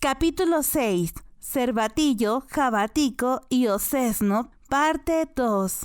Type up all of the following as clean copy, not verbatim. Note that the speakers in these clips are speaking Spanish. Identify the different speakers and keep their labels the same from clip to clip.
Speaker 1: Capítulo 6. Cervatillo, Jabatico y Ocesno, parte 2.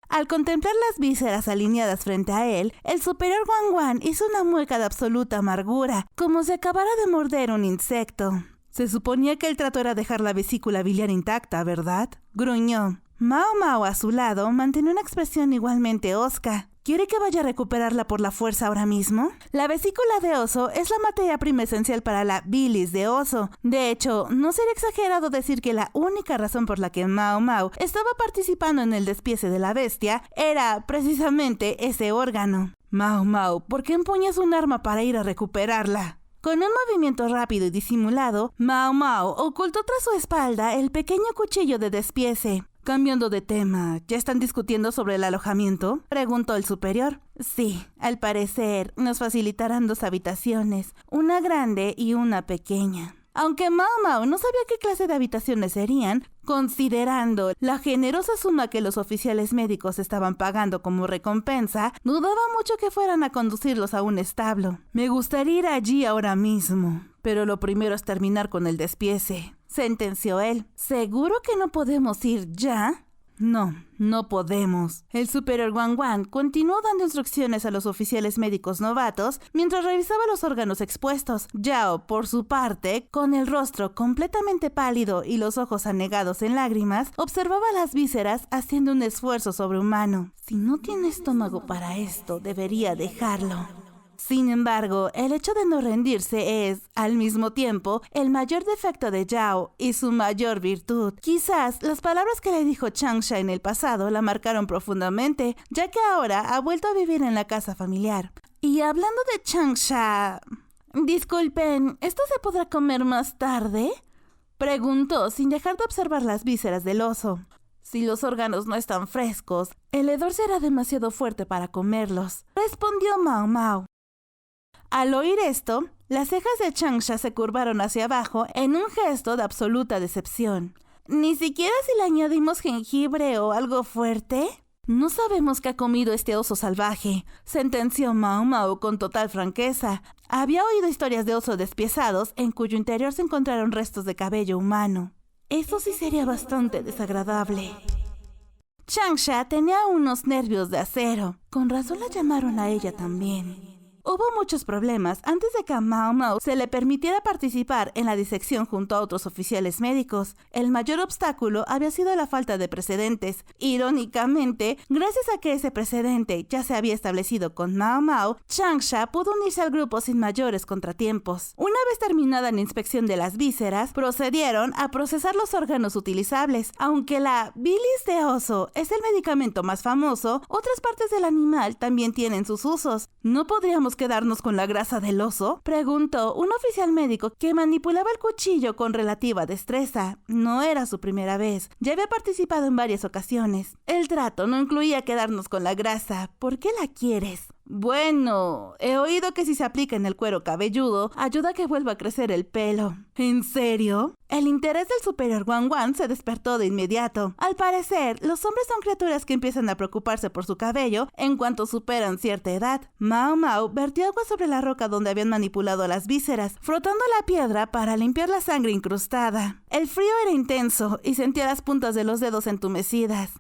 Speaker 1: Al contemplar las vísceras alineadas frente a él, el superior Guan hizo una mueca de absoluta amargura, como si acabara de morder un insecto. Se suponía que el trato era dejar la vesícula biliar intacta, ¿verdad? Gruñó. Mao, a su lado, mantenía una expresión igualmente hosca. ¿Quiere que vaya a recuperarla por la fuerza ahora mismo? La vesícula de oso es la materia prima esencial para la bilis de oso. De hecho, no sería exagerado decir que la única razón por la que Mao estaba participando en el despiece de la bestia era precisamente ese órgano. Mao, ¿por qué empuñas un arma para ir a recuperarla? Con un movimiento rápido y disimulado, Mao ocultó tras su espalda el pequeño cuchillo de despiece. Cambiando de tema, ¿ya están discutiendo sobre el alojamiento?, preguntó el superior. Sí, al parecer nos facilitarán 2 habitaciones, una grande y una pequeña. Aunque Mao no sabía qué clase de habitaciones serían, considerando la generosa suma que los oficiales médicos estaban pagando como recompensa, dudaba mucho que fueran a conducirlos a un establo. Me gustaría ir allí ahora mismo, pero lo primero es terminar con el despiece, sentenció él. ¿Seguro que no podemos ir ya? No podemos. El superior Guan continuó dando instrucciones a los oficiales médicos novatos mientras revisaba los órganos expuestos. Yao, por su parte, con el rostro completamente pálido y los ojos anegados en lágrimas, observaba las vísceras haciendo un esfuerzo sobrehumano. Si no tiene estómago para esto, debería dejarlo. Sin embargo, el hecho de no rendirse es, al mismo tiempo, el mayor defecto de Yao y su mayor virtud. Quizás las palabras que le dijo Changsha en el pasado la marcaron profundamente, ya que ahora ha vuelto a vivir en la casa familiar. Y hablando de Changsha... Disculpen, ¿esto se podrá comer más tarde?, preguntó sin dejar de observar las vísceras del oso. Si los órganos no están frescos, el hedor será demasiado fuerte para comerlos, respondió Mao. Al oír esto, las cejas de Changsha se curvaron hacia abajo en un gesto de absoluta decepción. ¿Ni siquiera si le añadimos jengibre o algo fuerte? No sabemos qué ha comido este oso salvaje, sentenció Mao con total franqueza. Había oído historias de osos despiezados en cuyo interior se encontraron restos de cabello humano. Eso sí sería bastante desagradable. Changsha tenía unos nervios de acero. Con razón la llamaron a ella también. Hubo muchos problemas antes de que a Mao se le permitiera participar en la disección junto a otros oficiales médicos. El mayor obstáculo había sido la falta de precedentes. Irónicamente, gracias a que ese precedente ya se había establecido con Mao, Changsha pudo unirse al grupo sin mayores contratiempos. Una vez terminada la inspección de las vísceras, procedieron a procesar los órganos utilizables. Aunque la bilis de oso es el medicamento más famoso, otras partes del animal también tienen sus usos. ¿No podríamos quedarnos con la grasa del oso?, preguntó un oficial médico que manipulaba el cuchillo con relativa destreza. No era su primera vez, ya había participado en varias ocasiones. El trato no incluía quedarnos con la grasa. ¿Por qué la quieres? Bueno, he oído que si se aplica en el cuero cabelludo, ayuda a que vuelva a crecer el pelo. ¿En serio? El interés del superior Guan se despertó de inmediato. Al parecer, los hombres son criaturas que empiezan a preocuparse por su cabello en cuanto superan cierta edad. Mao vertió agua sobre la roca donde habían manipulado las vísceras, frotando la piedra para limpiar la sangre incrustada. El frío era intenso y sentía las puntas de los dedos entumecidas.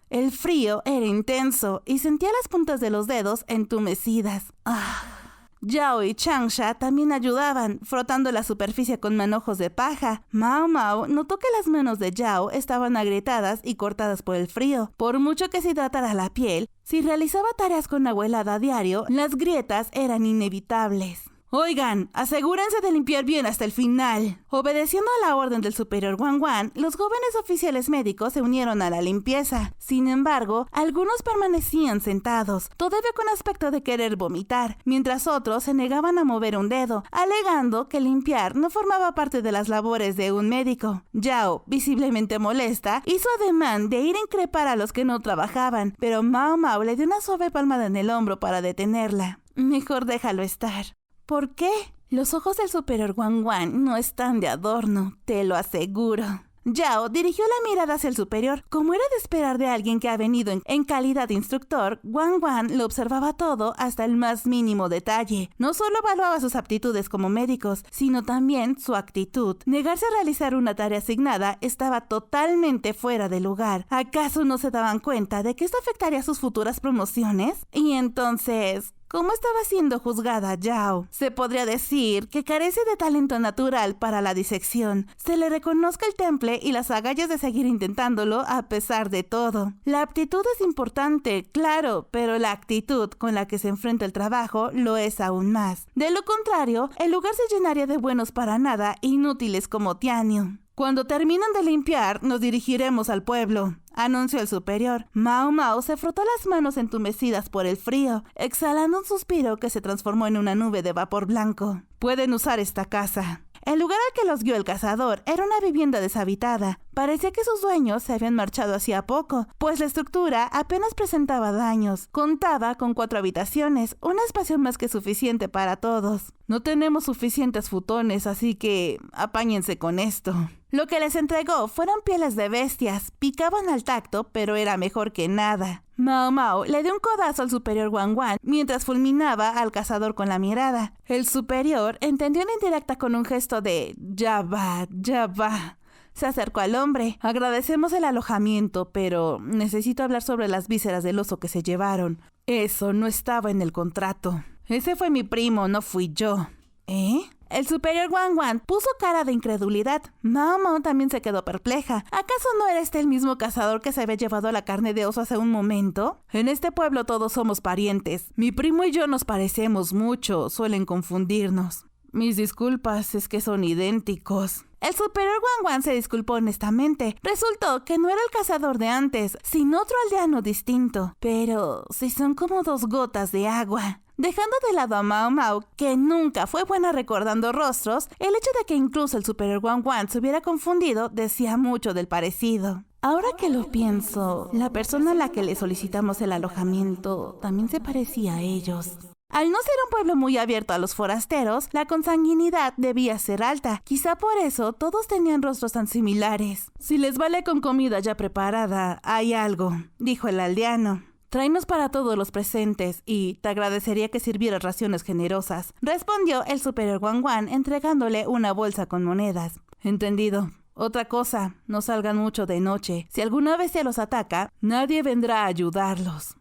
Speaker 1: Yao y Changsha también ayudaban, frotando la superficie con manojos de paja. Mao notó que las manos de Yao estaban agrietadas y cortadas por el frío. Por mucho que se hidratara la piel, si realizaba tareas con agua helada a diario, las grietas eran inevitables. Oigan, asegúrense de limpiar bien hasta el final. Obedeciendo a la orden del superior Guan, los jóvenes oficiales médicos se unieron a la limpieza. Sin embargo, algunos permanecían sentados, todavía con aspecto de querer vomitar, mientras otros se negaban a mover un dedo, alegando que limpiar no formaba parte de las labores de un médico. Yao, visiblemente molesta, hizo ademán de ir a increpar a los que no trabajaban, pero Mao le dio una suave palmada en el hombro para detenerla. Mejor déjalo estar. ¿Por qué? Los ojos del superior Guan no están de adorno, te lo aseguro. Yao dirigió la mirada hacia el superior. Como era de esperar de alguien que ha venido en calidad de instructor, Wang Wan lo observaba todo hasta el más mínimo detalle. No solo evaluaba sus aptitudes como médicos, sino también su actitud. Negarse a realizar una tarea asignada estaba totalmente fuera de lugar. ¿Acaso no se daban cuenta de que esto afectaría sus futuras promociones? Y entonces, ¿cómo estaba siendo juzgada Yao? Se podría decir que carece de talento natural para la disección. Se le reconozca el temple y las agallas de seguir intentándolo a pesar de todo. La aptitud es importante, claro, pero la actitud con la que se enfrenta el trabajo lo es aún más. De lo contrario, el lugar se llenaría de buenos para nada, inútiles como Tianyu. Cuando terminan de limpiar, nos dirigiremos al pueblo, anunció el superior. Mao Mao se frotó las manos entumecidas por el frío, exhalando un suspiro que se transformó en una nube de vapor blanco. Pueden usar esta casa. El lugar al que los guió el cazador era una vivienda deshabitada. Parecía que sus dueños se habían marchado hacía poco, pues la estructura apenas presentaba daños. Contaba con 4 habitaciones, un espacio más que suficiente para todos. No tenemos suficientes futones, así que apáñense con esto. Lo que les entregó fueron pieles de bestias. Picaban al tacto, pero era mejor que nada. Mao Mao le dio un codazo al superior Wang Wan mientras fulminaba al cazador con la mirada. El superior entendió en indirecta con un gesto de «Ya va, ya va». Se acercó al hombre. Agradecemos el alojamiento, pero necesito hablar sobre las vísceras del oso que se llevaron. Eso no estaba en el contrato. Ese fue mi primo, no fui yo. ¿Eh? El superior Wang Wan puso cara de incredulidad. Mao Mao también se quedó perpleja. ¿Acaso no era este el mismo cazador que se había llevado la carne de oso hace un momento? En este pueblo todos somos parientes. Mi primo y yo nos parecemos mucho. Suelen confundirnos. Mis disculpas, es que son idénticos. El superior Wang Wan se disculpó honestamente. Resultó que no era el cazador de antes, sino otro aldeano distinto. Pero si son como 2 gotas de agua. Dejando de lado a Mao Mao, que nunca fue buena recordando rostros, el hecho de que incluso el superior Wang Wan se hubiera confundido decía mucho del parecido. Ahora que lo pienso, la persona a la que le solicitamos el alojamiento también se parecía a ellos. Al no ser un pueblo muy abierto a los forasteros, la consanguinidad debía ser alta. Quizá por eso todos tenían rostros tan similares. Si les vale con comida ya preparada, hay algo, dijo el aldeano. Tráenos para todos los presentes y te agradecería que sirvieras raciones generosas, respondió el superior Wang Wan entregándole una bolsa con monedas. Entendido. Otra cosa, no salgan mucho de noche. Si alguna bestia los ataca, nadie vendrá a ayudarlos.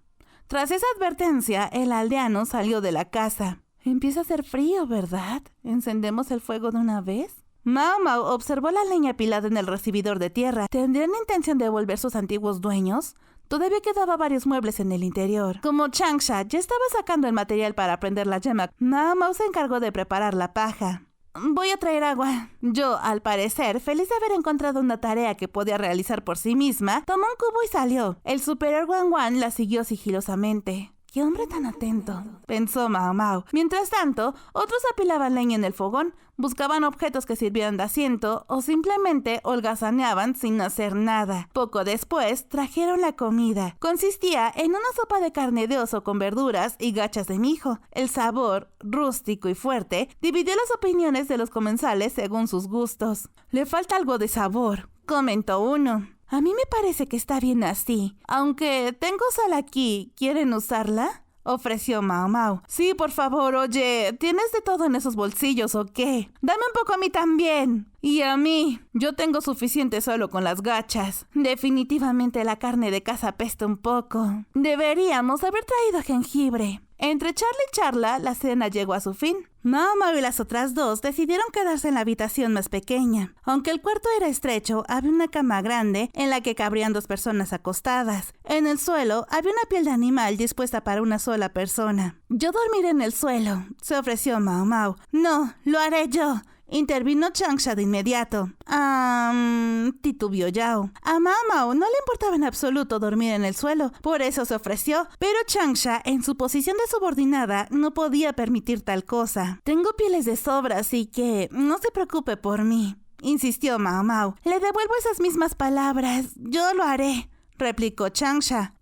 Speaker 1: Tras esa advertencia, el aldeano salió de la casa. Empieza a hacer frío, ¿verdad? ¿Encendemos el fuego de una vez? Mao Mao observó la leña apilada en el recibidor de tierra. ¿Tendrían intención de volver sus antiguos dueños? Todavía quedaba varios muebles en el interior. Como Changsha ya estaba sacando el material para prender la llama, Mao Mao se encargó de preparar la paja. Voy a traer agua. Yo, al parecer, feliz de haber encontrado una tarea que podía realizar por sí misma, tomó un cubo y salió. El superior Wang Wan la siguió sigilosamente. ¡Qué hombre tan atento!, pensó Mao Mao. Mientras tanto, otros apilaban leña en el fogón, buscaban objetos que sirvieran de asiento o simplemente holgazaneaban sin hacer nada. Poco después, trajeron la comida. Consistía en una sopa de carne de oso con verduras y gachas de mijo. El sabor, rústico y fuerte, dividió las opiniones de los comensales según sus gustos. «Le falta algo de sabor», comentó uno. «A mí me parece que está bien así. Aunque tengo sal aquí, ¿quieren usarla?», ofreció Mao Mao. «Sí, por favor, oye, ¿tienes de todo en esos bolsillos o qué? Dame un poco a mí también. Y a mí. Yo tengo suficiente solo con las gachas. Definitivamente la carne de caza apesta un poco. Deberíamos haber traído jengibre». Entre charla y charla, la cena llegó a su fin. Mao Mao y las otras dos decidieron quedarse en la habitación más pequeña. Aunque el cuarto era estrecho, había una cama grande en la que cabrían 2 personas acostadas. En el suelo había una piel de animal dispuesta para una sola persona. «Yo dormiré en el suelo», se ofreció Mao Mao. «No, lo haré yo», intervino Changsha de inmediato. Titubeó Yao. A Mao Mao no le importaba en absoluto dormir en el suelo, por eso se ofreció, pero Changsha, en su posición de subordinada, no podía permitir tal cosa. «Tengo pieles de sobra, así que no se preocupe por mí», insistió Mao Mao. «Le devuelvo esas mismas palabras. Yo lo haré», replicó Changsha.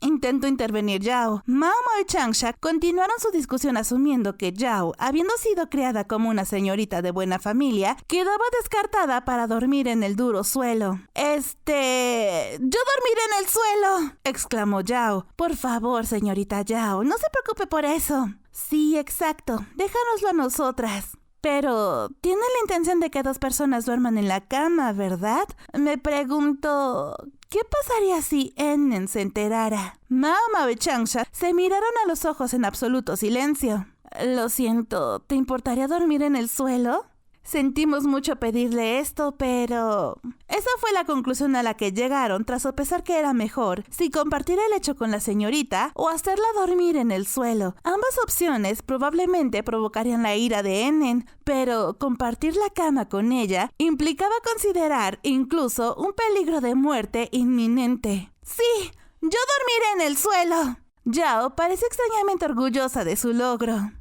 Speaker 1: Intentó intervenir Yao. Mao Mao y Changsha continuaron su discusión asumiendo que Yao, habiendo sido criada como una señorita de buena familia, quedaba descartada para dormir en el duro suelo. ¡Yo dormiré en el suelo!, exclamó Yao. Por favor, señorita Yao, no se preocupe por eso. Sí, exacto. Déjanoslo a nosotras. Pero tiene la intención de que 2 personas duerman en la cama, ¿verdad? Me pregunto, ¿qué pasaría si Enen se enterara? Mao Mao y Changsha se miraron a los ojos en absoluto silencio. Lo siento, ¿te importaría dormir en el suelo? Sentimos mucho pedirle esto, pero... Esa fue la conclusión a la que llegaron tras sopesar que era mejor si compartir el lecho con la señorita o hacerla dormir en el suelo. Ambas opciones probablemente provocarían la ira de Enen, pero compartir la cama con ella implicaba considerar incluso un peligro de muerte inminente. ¡Sí! ¡Yo dormiré en el suelo! Yao parece extrañamente orgullosa de su logro.